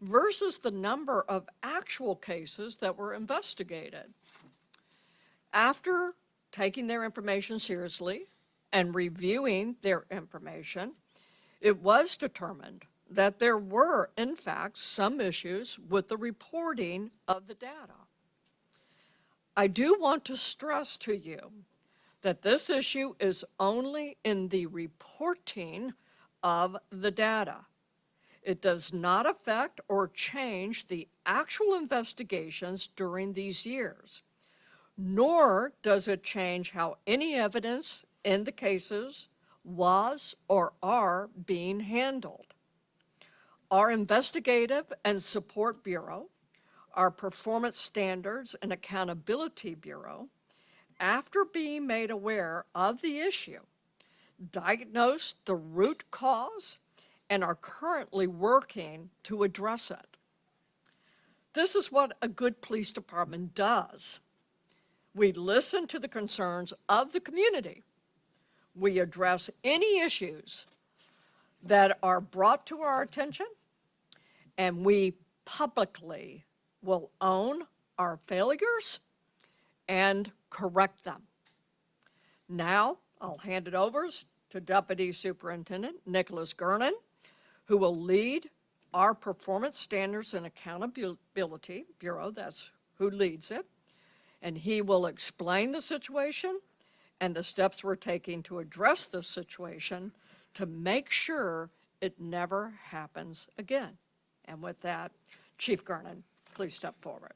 versus the number of actual cases that were investigated. After taking their information seriously and reviewing their information, it was determined that there were, in fact, some issues with the reporting of the data. I do want to stress to you that this issue is only in the reporting of the data. It does not affect or change the actual investigations during these years, nor does it change how any evidence in the cases was or are being handled. Our Investigative and Support Bureau, our Performance Standards and Accountability Bureau, after being made aware of the issue, diagnosed the root cause and are currently working to address it. This is what a good police department does. We listen to the concerns of the community. We address any issues that are brought to our attention, and we publicly will own our failures and correct them. Now, I'll hand it over to Deputy Superintendent Nicholas Gernon, who will lead our Performance Standards and Accountability Bureau, that's who leads it, and he will explain the situation and the steps we're taking to address this situation to make sure it never happens again. And with that, Chief Gernon, please step forward.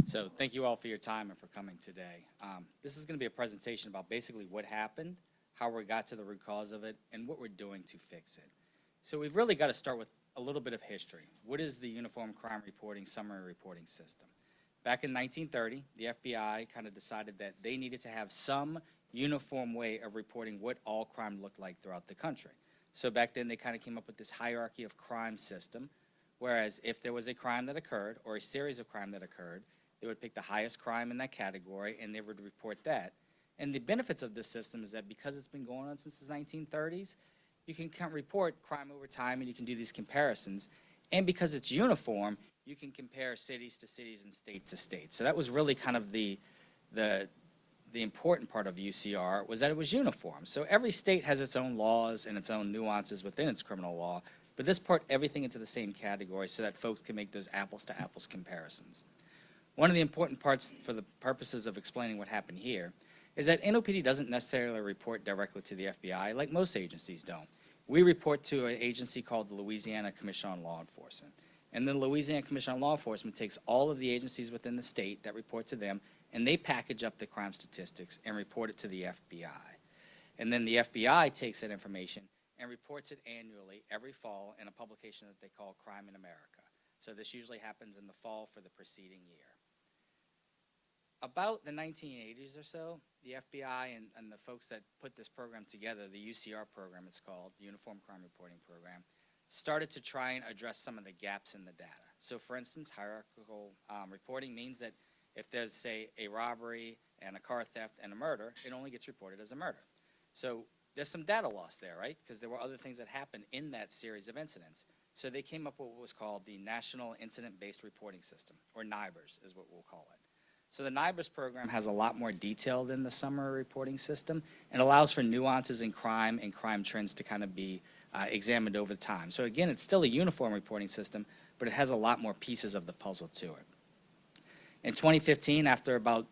So thank you all for your time and for coming today. This is going to be a presentation about basically what happened, how we got to the root cause of it, and what we're doing to fix it. So we've really got to start with a little bit of history. What is the Uniform Crime Reporting Summary Reporting System? Back in 1930, the FBI kind of decided that they needed to have some uniform way of reporting what all crime looked like throughout the country. So back then they kind of came up with this hierarchy of crime system, whereas if there was a crime that occurred or a series of crime that occurred, they would pick the highest crime in that category and they would report that. And the benefits of this system is that because it's been going on since the 1930s, you can report crime over time and you can do these comparisons. And because it's uniform, you can compare cities to cities and state to state. So that was really kind of the important part of UCR, was that it was uniform. So every state has its own laws and its own nuances within its criminal law, but this put everything into the same category so that folks can make those apples to apples comparisons. One of the important parts for the purposes of explaining what happened here is that NOPD doesn't necessarily report directly to the FBI like most agencies don't. We report to an agency called the Louisiana Commission on Law Enforcement. And the Louisiana Commission on Law Enforcement takes all of the agencies within the state that report to them, and they package up the crime statistics and report it to the FBI. And then the FBI takes that information and reports it annually every fall in a publication that they call Crime in America. So this usually happens in the fall for the preceding year. About the 1980s or so, the FBI and the folks that put this program together, the UCR program it's called, the Uniform Crime Reporting Program, started to try and address some of the gaps in the data. So for instance, hierarchical reporting means that if there's, say, a robbery and a car theft and a murder, it only gets reported as a murder. So there's some data loss there, right? Because there were other things that happened in that series of incidents. So they came up with what was called the National Incident-Based Reporting System, or NIBRS is what we'll call it. So the NIBRS program has a lot more detail than the summary reporting system and allows for nuances in crime and crime trends to kind of be examined over time. So again, it's still a uniform reporting system, but it has a lot more pieces of the puzzle to it. In 2015, after about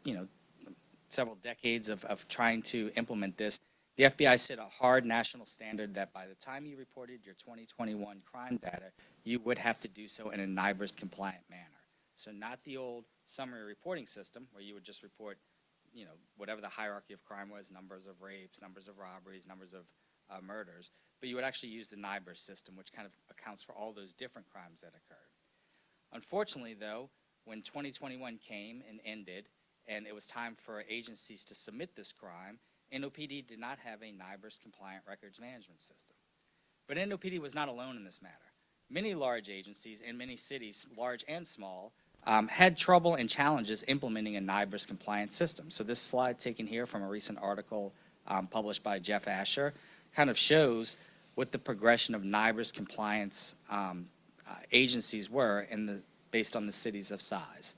several decades of trying to implement this, the FBI set a hard national standard that by the time you reported your 2021 crime data, you would have to do so in a NIBRS compliant manner. So not the old summary reporting system where you would just report, whatever the hierarchy of crime was, numbers of rapes, numbers of robberies, numbers of murders, but you would actually use the NIBRS system, which kind of accounts for all those different crimes that occurred. Unfortunately, though, when 2021 came and ended, and it was time for agencies to submit this crime, NOPD did not have a NIBRS compliant records management system. But NOPD was not alone in this matter. Many large agencies in many cities, large and small, had trouble and challenges implementing a NIBRS compliant system. So this slide taken here from a recent article published by Jeff Asher, kind of shows what the progression of NIBRS compliance agencies were based on the cities of size.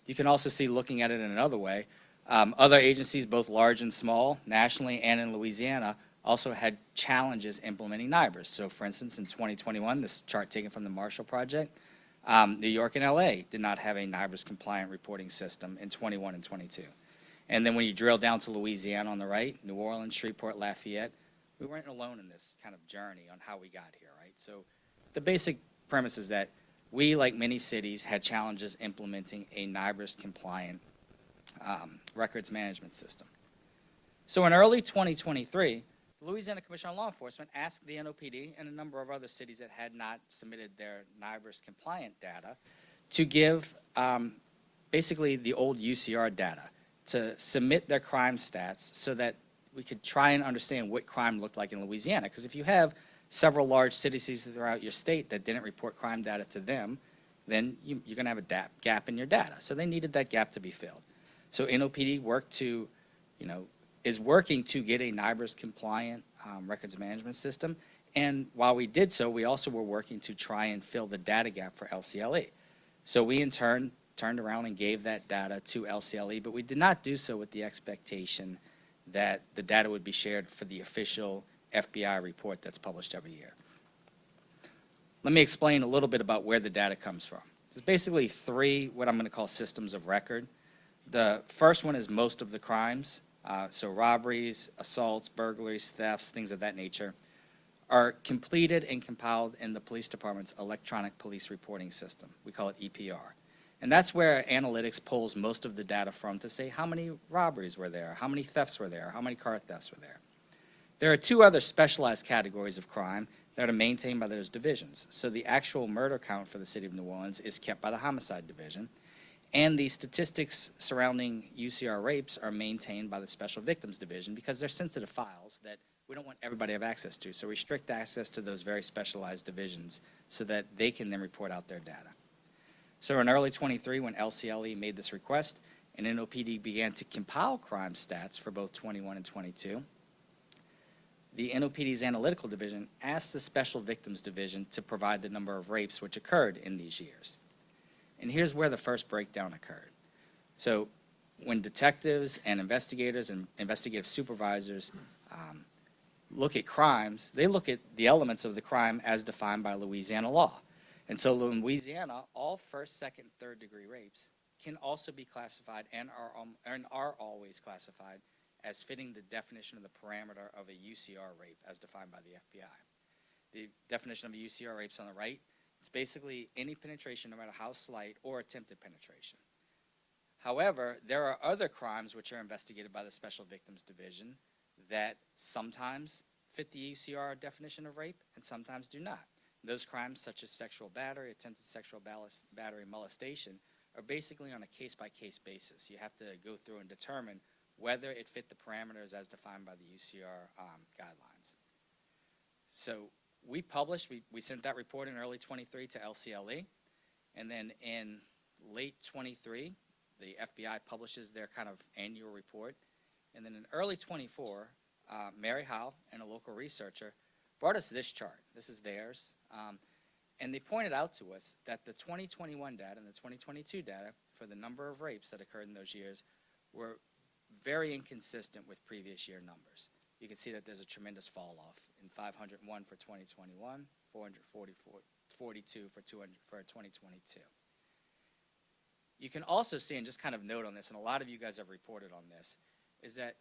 You can also see, looking at it in another way, other agencies, both large and small, nationally and in Louisiana, also had challenges implementing NIBRS. So for instance, in 2021, this chart taken from the Marshall Project, New York and LA did not have a NIBRS compliant reporting system in 21 and 22. And then when you drill down to Louisiana on the right, New Orleans, Shreveport, Lafayette, we weren't alone in this kind of journey on how we got here, right? So the basic premise is that we, like many cities, had challenges implementing a NIBRS compliant records management system. So in early 2023, the Louisiana Commission on Law Enforcement asked the NOPD and a number of other cities that had not submitted their NIBRS compliant data to give basically the old UCR data, to submit their crime stats so that we could try and understand what crime looked like in Louisiana. Because if you have several large cities throughout your state that didn't report crime data to them, then you're going to have a gap in your data. So they needed that gap to be filled. So NOPD is working to get a NIBRS compliant records management system. And while we did so, we also were working to try and fill the data gap for LCLE. So we in turn turned around and gave that data to LCLE, but we did not do so with the expectation that the data would be shared for the official FBI report that's published every year. Let me explain a little bit about where the data comes from. There's basically three, what I'm going to call systems of record. The first one is most of the crimes, so robberies, assaults, burglaries, thefts, things of that nature, are completed and compiled in the police department's electronic police reporting system. We call it EPR. And that's where analytics pulls most of the data from to say how many robberies were there, how many thefts were there, how many car thefts were there. There are two other specialized categories of crime that are maintained by those divisions. So the actual murder count for the city of New Orleans is kept by the homicide division, and the statistics surrounding UCR rapes are maintained by the special victims division because they're sensitive files that we don't want everybody to have access to. So restrict access to those very specialized divisions so that they can then report out their data. So in early 23, when LCLE made this request and NOPD began to compile crime stats for both 21 and 22, the NOPD's analytical division asked the Special Victims Division to provide the number of rapes which occurred in these years. And here's where the first breakdown occurred. So when detectives and investigators and investigative supervisors look at crimes, they look at the elements of the crime as defined by Louisiana law. And so in Louisiana, all first, second, third degree rapes can also be classified and are always classified as fitting the definition of the parameter of a UCR rape as defined by the FBI. The definition of a UCR rape is on the right. It's basically any penetration, no matter how slight, or attempted penetration. However, there are other crimes which are investigated by the Special Victims Division that sometimes fit the UCR definition of rape and sometimes do not. Those crimes, such as sexual battery, attempted sexual battery, molestation, are basically on a case-by-case basis. You have to go through and determine whether it fit the parameters as defined by the UCR guidelines. So we sent that report in early 23 to LCLE, and then in late 23, the FBI publishes their kind of annual report, and then in early 24, Mary Howell and a local researcher brought us this chart. This is theirs. And they pointed out to us that the 2021 data and the 2022 data for the number of rapes that occurred in those years were very inconsistent with previous year numbers. You can see that there's a tremendous fall off in 501 for 2021, 442 for 2022. You can also see, and just kind of note on this, and a lot of you guys have reported on this, is that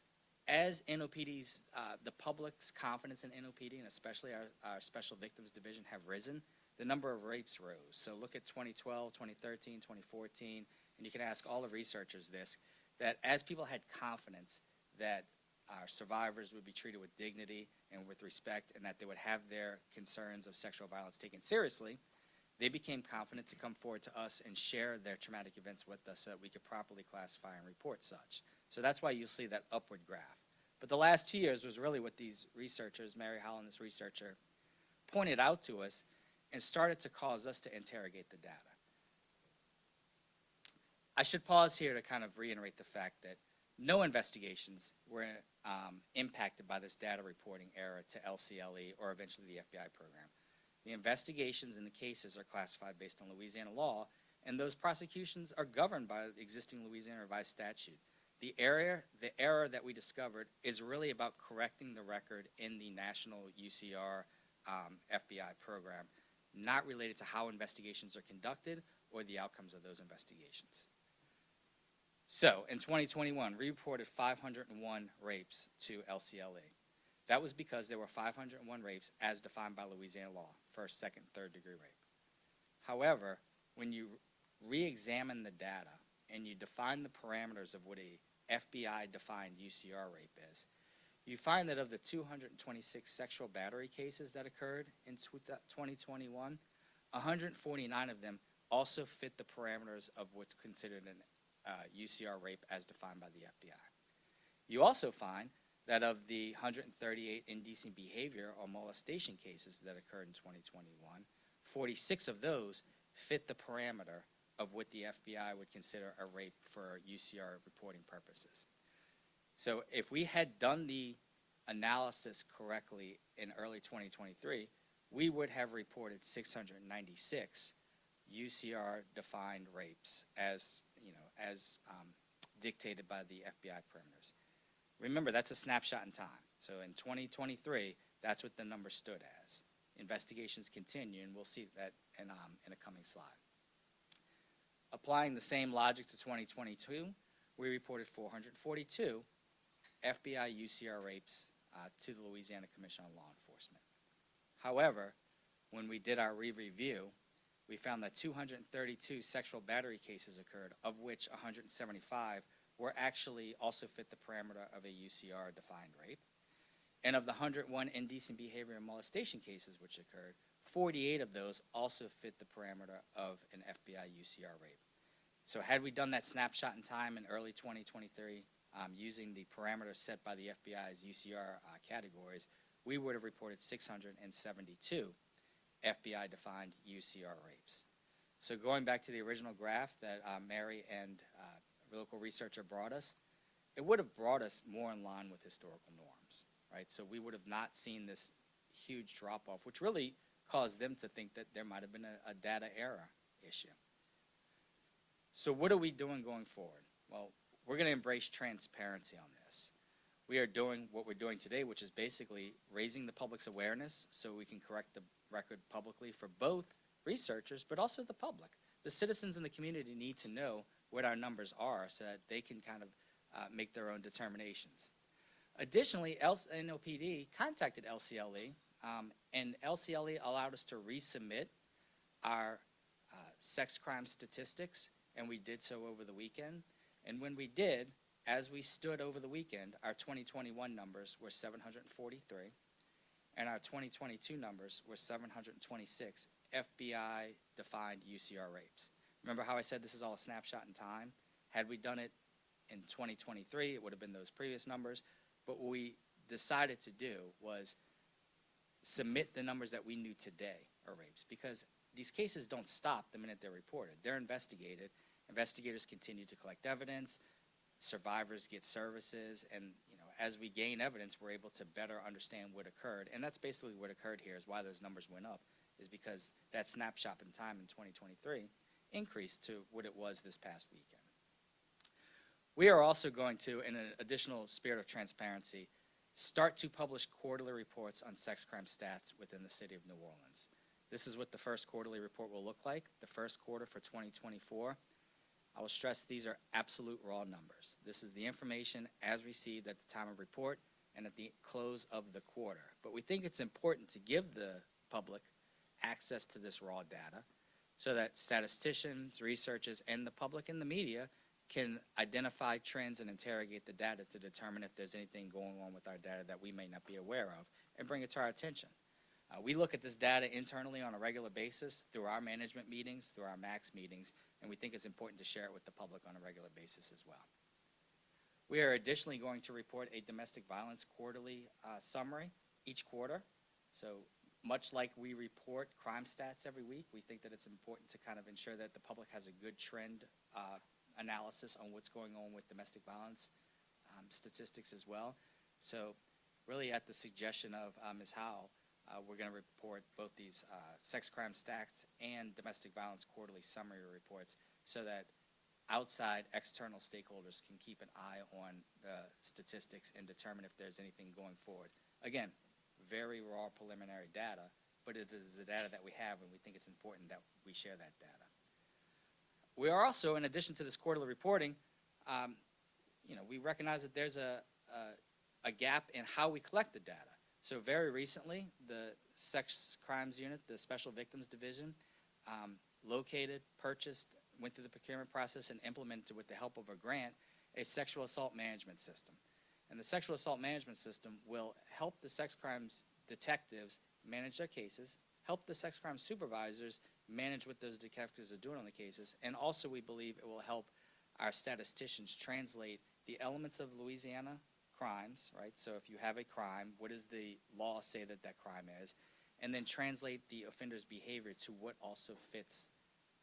as NOPD's, the public's confidence in NOPD, and especially our Special Victims Division, have risen, the number of rapes rose. So look at 2012, 2013, 2014, and you can ask all the researchers this, that as people had confidence that our survivors would be treated with dignity and with respect, and that they would have their concerns of sexual violence taken seriously, they became confident to come forward to us and share their traumatic events with us so that we could properly classify and report such. So that's why you'll see that upward graph. But the last 2 years was really what these researchers, Mary Howell and this researcher, pointed out to us and started to cause us to interrogate the data. I should pause here to kind of reiterate the fact that No investigations were impacted by this data reporting error to LCLE or eventually the FBI program. The investigations and the cases are classified based on Louisiana law, and those prosecutions are governed by the existing Louisiana revised statute. The error that we discovered is really about correcting the record in the national UCR FBI program, not related to how investigations are conducted or the outcomes of those investigations. So, in 2021, we reported 501 rapes to LCLE. That was because there were 501 rapes as defined by Louisiana law, first, second, third degree rape. However, when you re-examine the data and you define the parameters of what a FBI-defined UCR rape is, you find that of the 226 sexual battery cases that occurred in 2021, 149 of them also fit the parameters of what's considered an UCR rape as defined by the FBI. You also find that of the 138 indecent behavior or molestation cases that occurred in 2021, 46 of those fit the parameter of what the FBI would consider a rape for UCR reporting purposes. So if we had done the analysis correctly in early 2023, we would have reported 696 UCR-defined rapes as dictated by the FBI parameters. Remember, that's a snapshot in time. So in 2023, that's what the number stood as. Investigations continue, and we'll see that in a coming slide. Applying the same logic to 2022, we reported 442 FBI UCR rapes to the Louisiana Commission on Law Enforcement. However, when we did our re-review, we found that 232 sexual battery cases occurred, of which 175 were actually also fit the parameter of a UCR-defined rape. And of the 101 indecent behavior and molestation cases which occurred, 48 of those also fit the parameter of an FBI UCR rape. So had we done that snapshot in time in early 2023, using the parameters set by the FBI's UCR categories, we would have reported 672 FBI-defined UCR rapes. So going back to the original graph that Mary and a local researcher brought us, it would have brought us more in line with historical norms, right? So we would have not seen this huge drop-off, which really caused them to think that there might have been a data error issue. So what are we doing going forward? Well, we're going to embrace transparency on this. We are doing what we're doing today, which is basically raising the public's awareness so we can correct the record publicly for both researchers but also the public. The citizens in the community need to know what our numbers are so that they can kind of make their own determinations. Additionally, NOPD contacted LCLE, and LCLE allowed us to resubmit our sex crime statistics, and we did so over the weekend. And when we did, as we stood over the weekend, our 2021 numbers were 743, and our 2022 numbers were 726 FBI-defined UCR rapes. Remember how I said this is all a snapshot in time? Had we done it in 2023, it would have been those previous numbers. But what we decided to do was submit the numbers that we knew today are rapes, because these cases don't stop the minute they're reported. They're investigated. Investigators continue to collect evidence. Survivors get services, and as we gain evidence, we're able to better understand what occurred. And that's basically what occurred here, is why those numbers went up, is because that snapshot in time in 2023 increased to what it was this past weekend. We are also going to, in an additional spirit of transparency, start to publish quarterly reports on sex crime stats within the city of New Orleans. This is what the first quarterly report will look like, the first quarter for 2024. I will stress these are absolute raw numbers. This is the information as received at the time of report and at the close of the quarter. But we think it's important to give the public access to this raw data so that statisticians, researchers, and the public and the media can identify trends and interrogate the data to determine if there's anything going on with our data that we may not be aware of and bring it to our attention. We look at this data internally on a regular basis through our management meetings, through our MAX meetings, and we think it's important to share it with the public on a regular basis as well. We are additionally going to report a domestic violence quarterly summary each quarter. So much like we report crime stats every week, we think that it's important to kind of ensure that the public has a good trend analysis on what's going on with domestic violence statistics as well. So really at the suggestion of Ms. Howell, we're going to report both these sex crime stats and domestic violence quarterly summary reports so that outside external stakeholders can keep an eye on the statistics and determine if there's anything going forward. Again, very raw preliminary data, but it is the data that we have, and we think it's important that we share that data. We are also, in addition to this quarterly reporting, we recognize that there's a gap in how we collect the data. So very recently, the Sex Crimes Unit, the Special Victims Division, located, purchased, went through the procurement process, and implemented with the help of a grant, a sexual assault management system. And the sexual assault management system will help the sex crimes detectives manage their cases, help the sex crime supervisors manage what those detectives are doing on the cases, and also we believe it will help our statisticians translate the elements of Louisiana crimes, right? So if you have a crime, what does the law say that that crime is? And then translate the offender's behavior to what also fits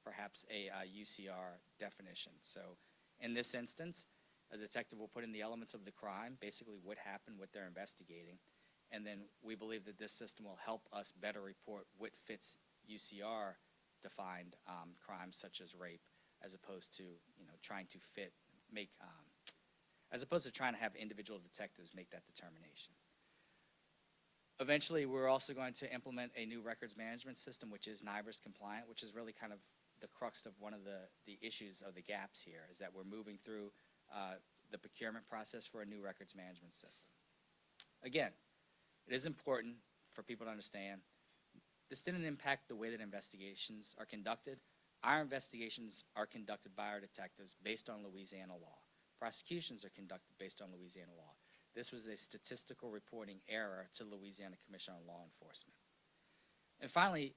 perhaps a UCR definition. So in this instance, a detective will put in the elements of the crime, basically what happened, what they're investigating, and then we believe that this system will help us better report what fits UCR defined crimes such as rape, as opposed to trying to as opposed to trying to have individual detectives make that determination. Eventually, we're also going to implement a new records management system, which is NIBRS compliant, which is really kind of the crux of one of the issues of the gaps here, is that we're moving through the procurement process for a new records management system. Again, it is important for people to understand this didn't impact the way that investigations are conducted. Our investigations are conducted by our detectives based on Louisiana law. Prosecutions are conducted based on Louisiana law. This was a statistical reporting error to Louisiana Commission on Law Enforcement. And finally,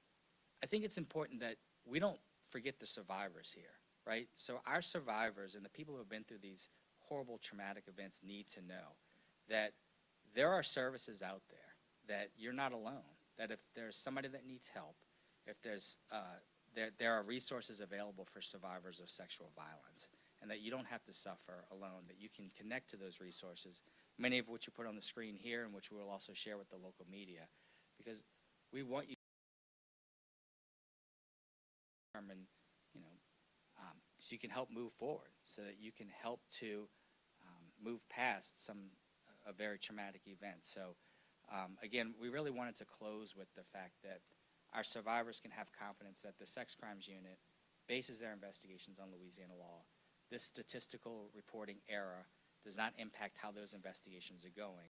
I think it's important that we don't forget the survivors here, right? So our survivors and the people who have been through these horrible traumatic events need to know that there are services out there, that you're not alone, that if there's somebody that needs help, if there's there are resources available for survivors of sexual violence, and that you don't have to suffer alone, that you can connect to those resources, many of which you put on the screen here and which we will also share with the local media, because we want you to determine, so you can help move forward, so that you can help to move past a very traumatic event. So again, we really wanted to close with the fact that our survivors can have confidence that the Sex Crimes Unit bases their investigations on Louisiana law. This statistical reporting error does not impact how those investigations are going.